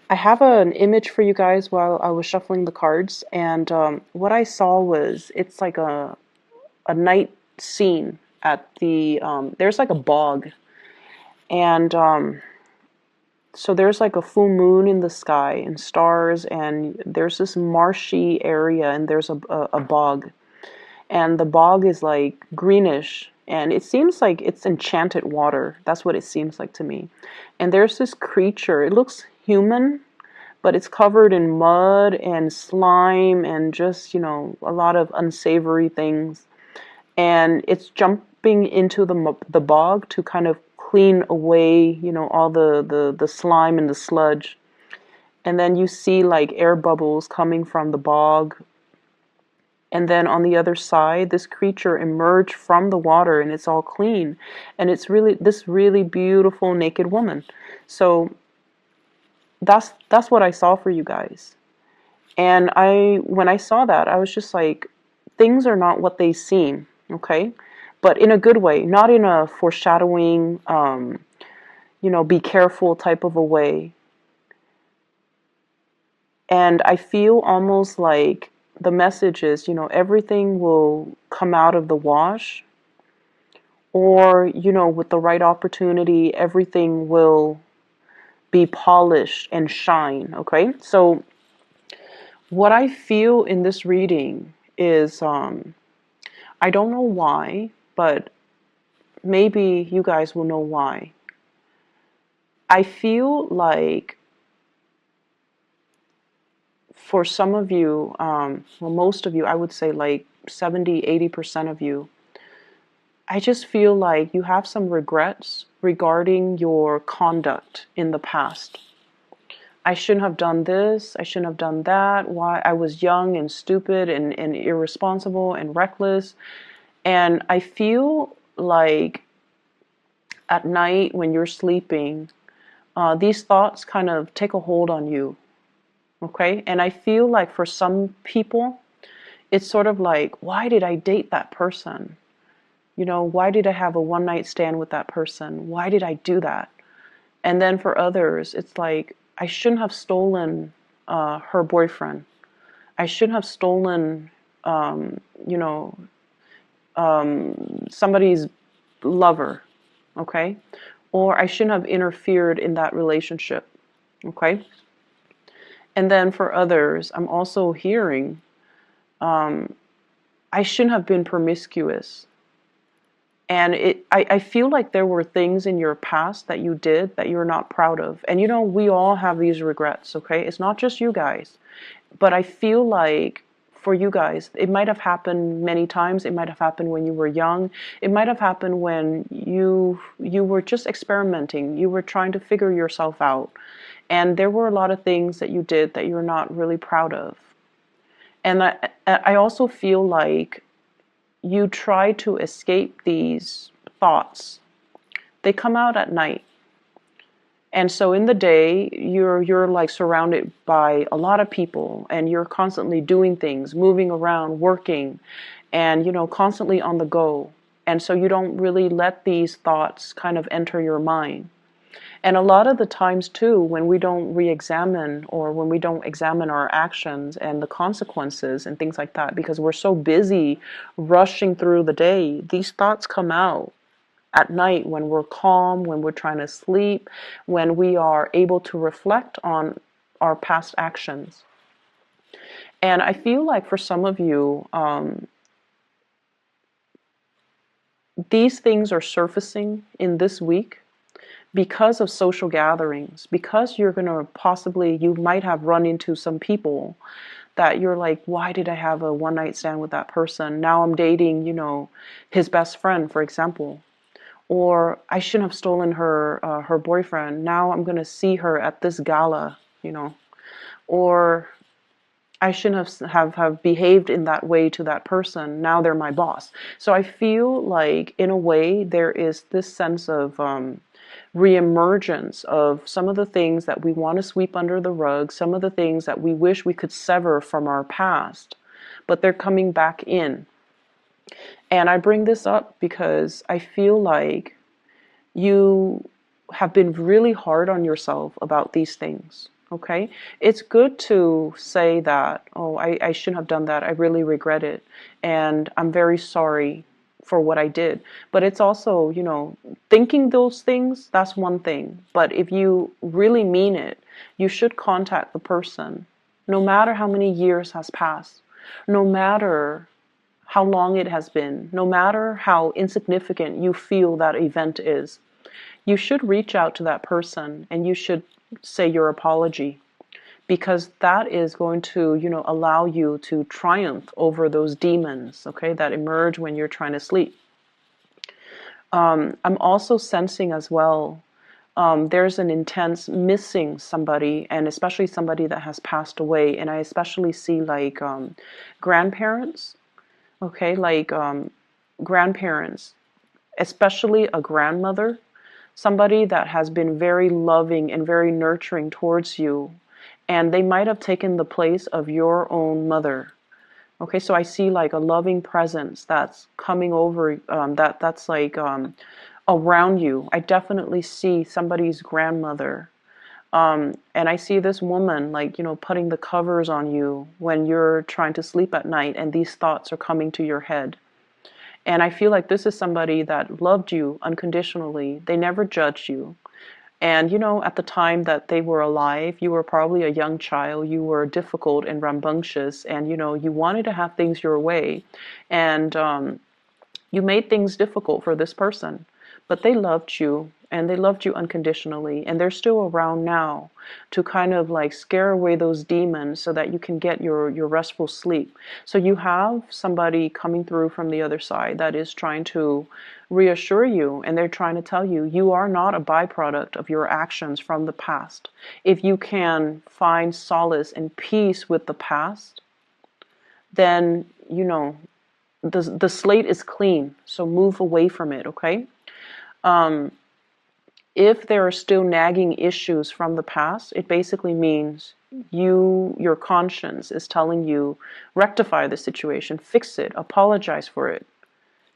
I have an image for you guys while I was shuffling the cards, and what I saw was it's like a night scene at the there's like a bog, and so there's like a full moon in the sky and stars, and there's this marshy area, and there's a bog, and the bog is like greenish, and it seems like it's enchanted water. That's what it seems like to me. And there's this creature. It looks human, but it's covered in mud and slime and just, a lot of unsavory things. And it's jumping into the bog to kind of clean away, all the slime and the sludge. And then you see like air bubbles coming from the bog. And then on the other side, this creature emerged from the water, and it's all clean. And it's really this really beautiful naked woman. So that's what I saw for you guys. And when I saw that, I was just like, things are not what they seem, okay? But in a good way, not in a foreshadowing, be careful type of a way. And I feel almost like the message is, everything will come out of the wash, or, with the right opportunity, everything will be polished and shine, okay? So what I feel in this reading is, I don't know why, but maybe you guys will know why. I feel like for some of you, well, most of you, I would say like 70–80% of you, I just feel like you have some regrets regarding your conduct in the past. I shouldn't have done this, I shouldn't have done that, why I was young and stupid and irresponsible and reckless. And I feel like at night when you're sleeping, these thoughts kind of take a hold on you, okay? And I feel like for some people, it's sort of like, why did I date that person? Why did I have a one-night stand with that person? Why did I do that? And then for others, it's like, I shouldn't have stolen her boyfriend. I shouldn't have stolen, you know, somebody's lover, okay? Or I shouldn't have interfered in that relationship, okay? And then for others, I'm also hearing, I shouldn't have been promiscuous. And I feel like there were things in your past that you did that you're not proud of. And we all have these regrets, okay? It's not just you guys. But I feel like for you guys, it might have happened many times. It might have happened when you were young. It might have happened when you were just experimenting. You were trying to figure yourself out. And there were a lot of things that you did that you're not really proud of. And I also feel like you try to escape these thoughts. They come out at night. And so in the day, you're like surrounded by a lot of people, and you're constantly doing things, moving around, working, and constantly on the go. And so you don't really let these thoughts kind of enter your mind. And a lot of the times too, when we don't re-examine, or when we don't examine our actions and the consequences and things like that, because we're so busy rushing through the day, these thoughts come out at night when we're calm, when we're trying to sleep, when we are able to reflect on our past actions. And I feel like for some of you, these things are surfacing in this week because of social gatherings, because you're going to you might have run into some people that you're like, why did I have a one night stand with that person? Now I'm dating, his best friend, for example. Or I shouldn't have stolen her boyfriend. Now I'm going to see her at this gala, Or I shouldn't have behaved in that way to that person. Now they're my boss. So I feel like, in a way, there is this sense of reemergence of some of the things that we want to sweep under the rug, some of the things that we wish we could sever from our past, but they're coming back in. And I bring this up because I feel like you have been really hard on yourself about these things. Okay, it's good to say that, oh, I shouldn't have done that. I really regret it. And I'm very sorry for what I did. But it's also, thinking those things, that's one thing. But if you really mean it, you should contact the person, no matter how many years has passed, no matter how long it has been, no matter how insignificant you feel that event is. You should reach out to that person and you should say your apology, because that is going to, allow you to triumph over those demons, okay, that emerge when you're trying to sleep. I'm also sensing as well, there's an intense missing somebody, and especially somebody that has passed away. And I especially see like grandparents, okay, like grandparents, especially a grandmother, somebody that has been very loving and very nurturing towards you, and they might have taken the place of your own mother. Okay, so I see like a loving presence that's coming over, that's like around you. I definitely see somebody's grandmother. And I see this woman like, putting the covers on you when you're trying to sleep at night and these thoughts are coming to your head. And I feel like this is somebody that loved you unconditionally. They never judged you. And, at the time that they were alive, you were probably a young child. You were difficult and rambunctious, and, you wanted to have things your way. And you made things difficult for this person. But they loved you, and they loved you unconditionally. And they're still around now to kind of like scare away those demons so that you can get your restful sleep. So you have somebody coming through from the other side that is trying to reassure you, and they're trying to tell you you are not a byproduct of your actions from the past. If you can find solace and peace with the past, then the slate is clean, so move away from it. Okay, if there are still nagging issues from the past, it basically means your conscience is telling you, rectify the situation, fix it, apologize for it,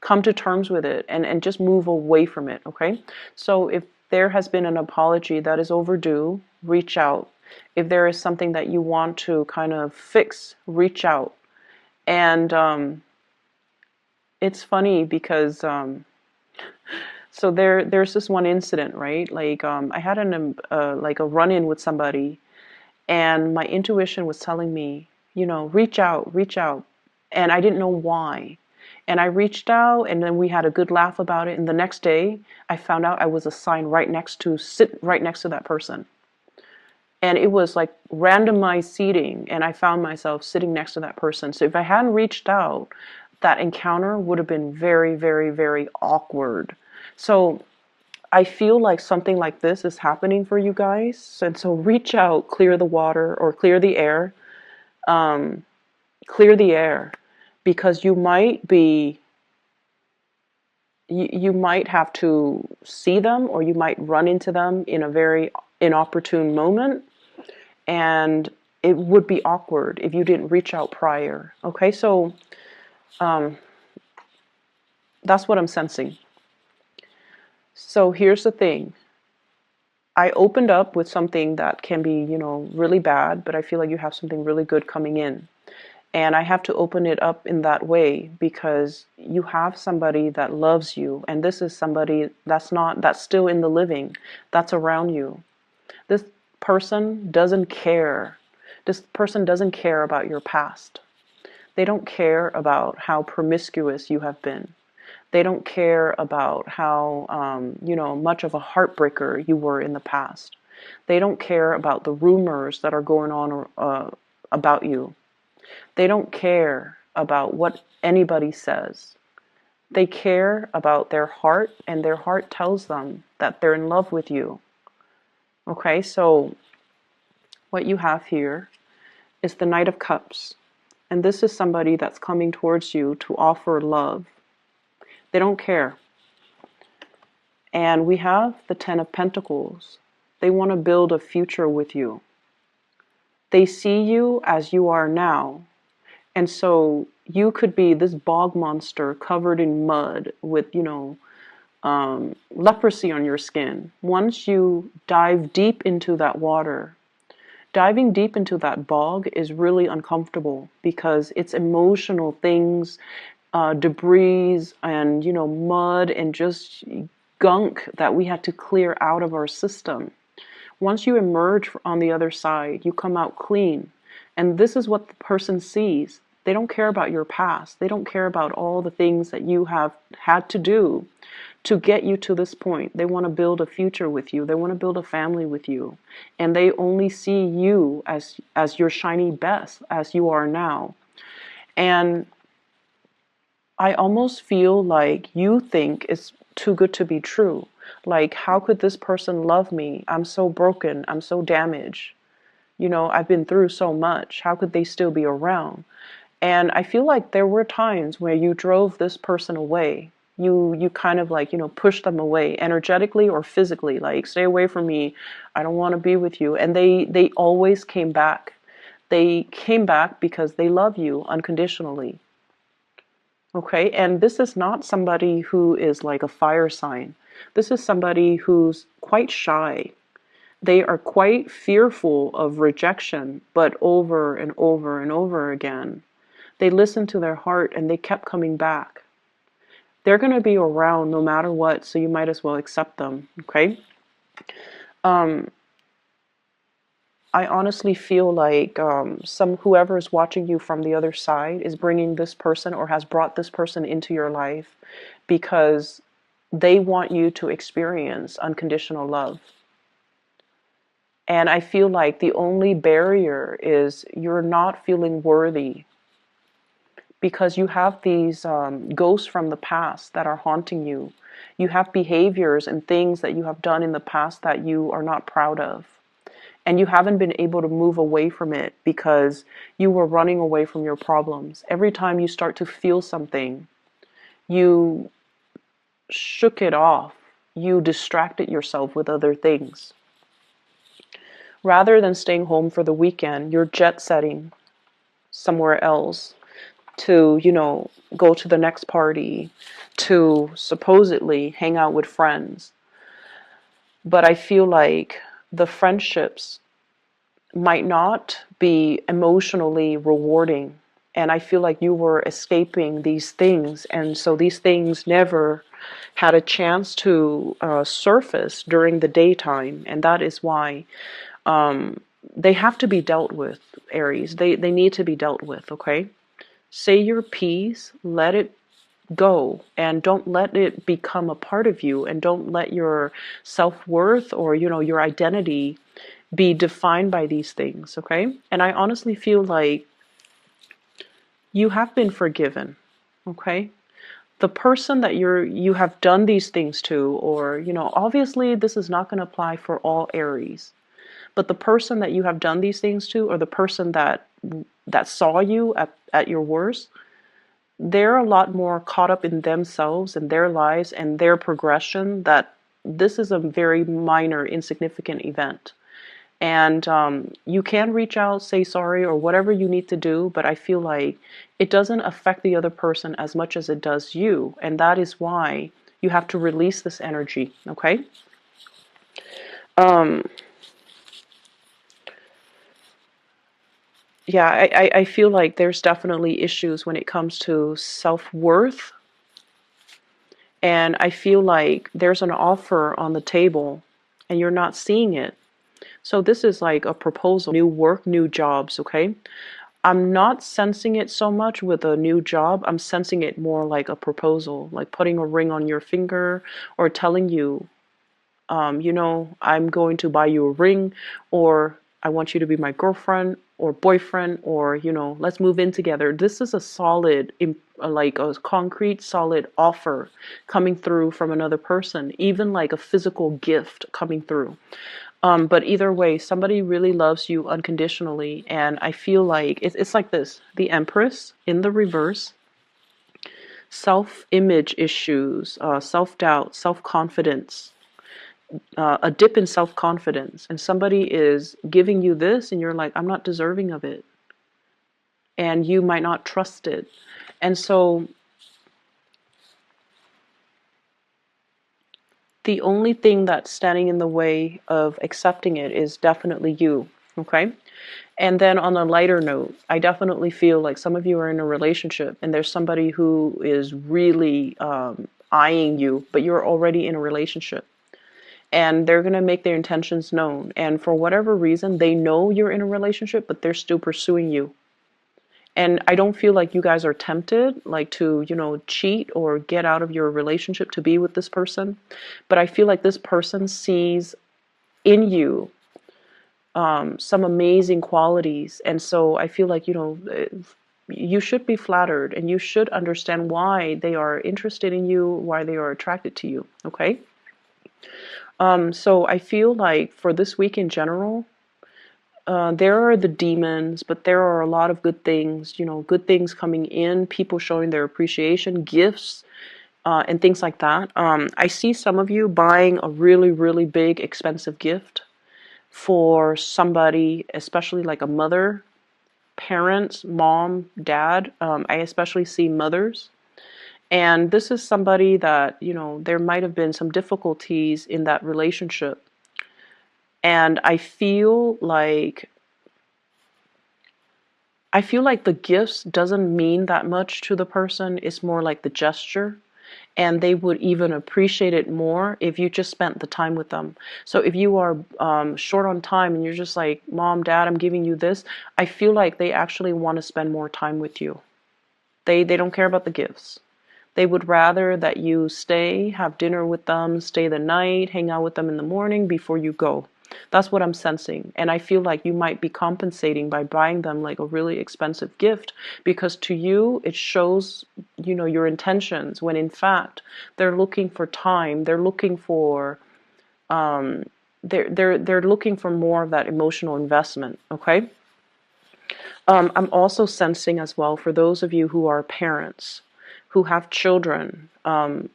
come to terms with it, and just move away from it. Okay, so if there has been an apology that is overdue, reach out. If there is something that you want to kind of fix, reach out. And it's funny because so there's this one incident, right? Like I had like a run-in with somebody, and my intuition was telling me, reach out, reach out, and I didn't know why. And I reached out, and then we had a good laugh about it. And the next day, I found out I was assigned sit right next to that person. And it was like randomized seating, and I found myself sitting next to that person. So if I hadn't reached out, that encounter would have been very, very, very awkward. So I feel like something like this is happening for you guys. And so reach out, clear the water or clear the air. Clear the air, because you might have to see them, or you might run into them in a very inopportune moment, and it would be awkward if you didn't reach out prior. Okay, so that's what I'm sensing. So here's the thing. I opened up with something that can be, really bad, but I feel like you have something really good coming in. And I have to open it up in that way because you have somebody that loves you, and this is somebody that's still in the living, that's around you. This person doesn't care. This person doesn't care about your past. They don't care about how promiscuous you have been. They don't care about how, much of a heartbreaker you were in the past. They don't care about the rumors that are going on about you. They don't care about what anybody says. They care about their heart, and their heart tells them that they're in love with you. Okay, so what you have here is the Knight of Cups. And this is somebody that's coming towards you to offer love. They don't care. And we have the Ten of Pentacles. They want to build a future with you. They see you as you are now. And so you could be this bog monster covered in mud with, leprosy on your skin. Once you dive deep into that water Diving deep into that bog is really uncomfortable because it's emotional things, debris and, mud and just gunk that we had to clear out of our system. Once you emerge on the other side, you come out clean. And this is what the person sees. They don't care about your past. They don't care about all the things that you have had to do to get you to this point. They want to build a future with you. They want to build a family with you. And they only see you as your shiny best, as you are now. And I almost feel like you think it's too good to be true. Like, how could this person love me? I'm so broken. I'm so damaged. I've been through so much. How could they still be around? And I feel like there were times where you drove this person away. You kind of like, pushed them away energetically or physically, like, stay away from me. I don't want to be with you. And they always came back. They came back because they love you unconditionally. Okay, and this is not somebody who is like a fire sign. This is somebody who's quite shy. They are quite fearful of rejection, but over and over and over again. They listened to their heart and they kept coming back. They're going to be around no matter what, so you might as well accept them, okay? I honestly feel like whoever is watching you from the other side is bringing this person or has brought this person into your life because they want you to experience unconditional love. And I feel like the only barrier is you're not feeling worthy because you have these ghosts from the past that are haunting you. You have behaviors and things that you have done in the past that you are not proud of. And you haven't been able to move away from it because you were running away from your problems. Every time you start to feel something, you shook it off. You distracted yourself with other things. Rather than staying home for the weekend, you're jet setting somewhere else to, go to the next party, to supposedly hang out with friends. But I feel like the friendships might not be emotionally rewarding. And I feel like you were escaping these things. And so these things never had a chance to surface during the daytime. And that is why they have to be dealt with, Aries. They need to be dealt with, okay? Say your piece, let it go, and don't let it become a part of you, and don't let your self-worth or, your identity be defined by these things, okay? And I honestly feel like you have been forgiven, okay? The person that you have done these things to, or, obviously this is not going to apply for all Aries, but the person that you have done these things to, or the person that saw you at your worst, they're a lot more caught up in themselves and their lives and their progression that this is a very minor, insignificant event. And you can reach out, say sorry, or whatever you need to do, but I feel like it doesn't affect the other person as much as it does you. And that is why you have to release this energy, okay? Yeah, I feel like there's definitely issues when it comes to self-worth. And I feel like there's an offer on the table and you're not seeing it. So this is like a proposal, new work, new jobs, okay? I'm not sensing it so much with a new job. I'm sensing it more like a proposal, like putting a ring on your finger or telling you, I'm going to buy you a ring, or I want you to be my girlfriend or boyfriend, or, let's move in together. This is a solid, like a concrete, solid offer coming through from another person, even like a physical gift coming through. But either way, somebody really loves you unconditionally. And I feel like it's like this, the Empress in the reverse, self-image issues, self-doubt, self-confidence, a dip in self-confidence, and somebody is giving you this and you're like, I'm not deserving of it, and you might not trust it. And so the only thing that's standing in the way of accepting it is definitely you. Okay. And then on a lighter note, I definitely feel like some of you are in a relationship and there's somebody who is really eyeing you, but you're already in a relationship. And they're going to make their intentions known. And for whatever reason, they know you're in a relationship, but they're still pursuing you. And I don't feel like you guys are tempted, like to, cheat or get out of your relationship to be with this person. But I feel like this person sees in you some amazing qualities. And so I feel like, you should be flattered and you should understand why they are interested in you, why they are attracted to you. Okay. So I feel like for this week in general, there are the demons, but there are a lot of good things, good things coming in, people showing their appreciation, gifts, and things like that. I see some of you buying a really, really big, expensive gift for somebody, especially like a mother, parents, mom, dad. I especially see mothers. And this is somebody that, there might have been some difficulties in that relationship. And I feel like the gifts doesn't mean that much to the person. It's more like the gesture. And they would even appreciate it more if you just spent the time with them. So if you are short on time and you're just like, Mom, Dad, I'm giving you this, I feel like they actually want to spend more time with you. They don't care about the gifts. They would rather that you stay, have dinner with them, stay the night, hang out with them in the morning before you go. That's what I'm sensing. And I feel like you might be compensating by buying them like a really expensive gift because to you it shows, your intentions when in fact they're looking for time. They're looking for they're looking for more of that emotional investment, okay? I'm also sensing as well for those of you who are parents, who have children,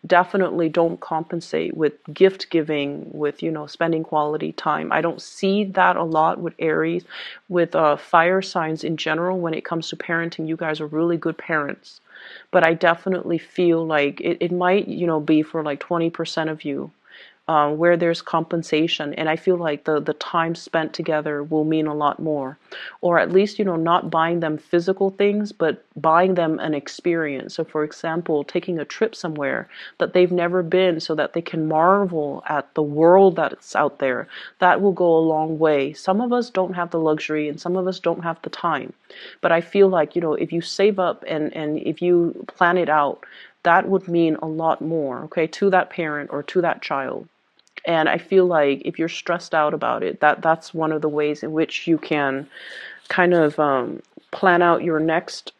definitely don't compensate with gift giving, with, spending quality time. I don't see that a lot with Aries, with fire signs in general when it comes to parenting. You guys are really good parents. But I definitely feel like it might, be for like 20% of you where there's compensation. And I feel like the time spent together will mean a lot more. Or at least, not buying them physical things, but buying them an experience. So for example, taking a trip somewhere that they've never been so that they can marvel at the world that's out there. That will go a long way. Some of us don't have the luxury and some of us don't have the time. But I feel like, if you save up and if you plan it out, that would mean a lot more, okay, to that parent or to that child. And I feel like if you're stressed out about it, that's one of the ways in which you can kind of plan out your next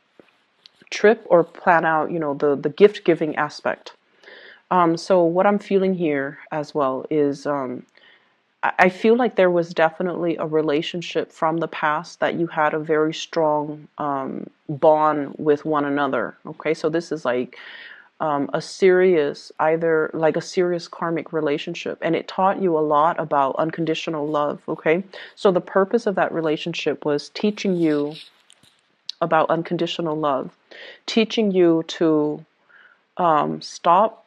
trip or plan out, the gift giving aspect. So what I'm feeling here as well is I feel like there was definitely a relationship from the past that you had a very strong bond with one another. Okay, so this is like either like a serious karmic relationship, and it taught you a lot about unconditional love. Okay, so the purpose of that relationship was teaching you about unconditional love, teaching you to stop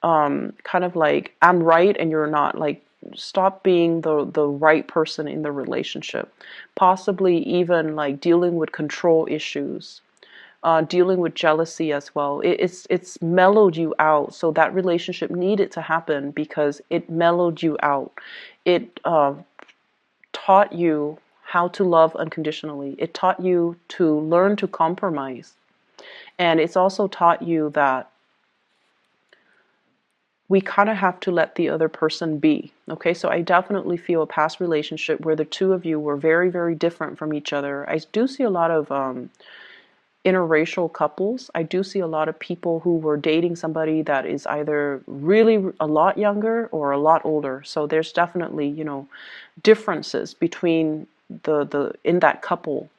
kind of like I'm right and you're not, like stop being the right person in the relationship, possibly even like dealing with control issues, dealing with jealousy as well. It's mellowed you out. So that relationship needed to happen because it mellowed you out. It taught you how to love unconditionally. It taught you to learn to compromise. And it's also taught you that we kind of have to let the other person be. Okay, so I definitely feel a past relationship where the two of you were very, very different from each other. I do see a lot of interracial couples. I do see a lot of people who were dating somebody that is either really a lot younger or a lot older. So there's definitely, differences between the in that couple.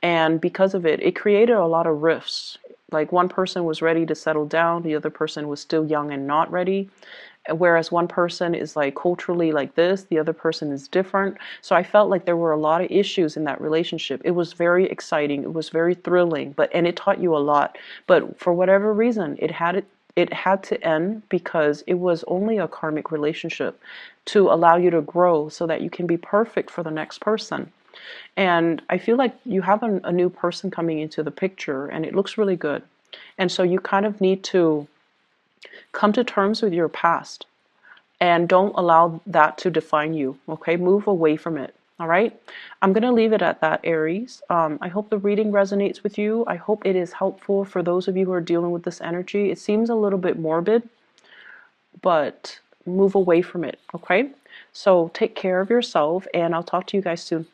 And because of it, it created a lot of rifts. Like one person was ready to settle down, the other person was still young and not ready. Whereas one person is like culturally like this, the other person is different. So I felt like there were a lot of issues in that relationship. It was very exciting. It was very thrilling, and it taught you a lot. But for whatever reason, it had It had to end because it was only a karmic relationship to allow you to grow so that you can be perfect for the next person. And I feel like you have a new person coming into the picture, and it looks really good. And so you kind of need to come to terms with your past and don't allow that to define you. Okay, move away from it. All right, I'm going to leave it at that, Aries. I hope the reading resonates with you. I hope it is helpful for those of you who are dealing with this energy. It seems a little bit morbid, but move away from it. Okay, so take care of yourself, and I'll talk to you guys soon.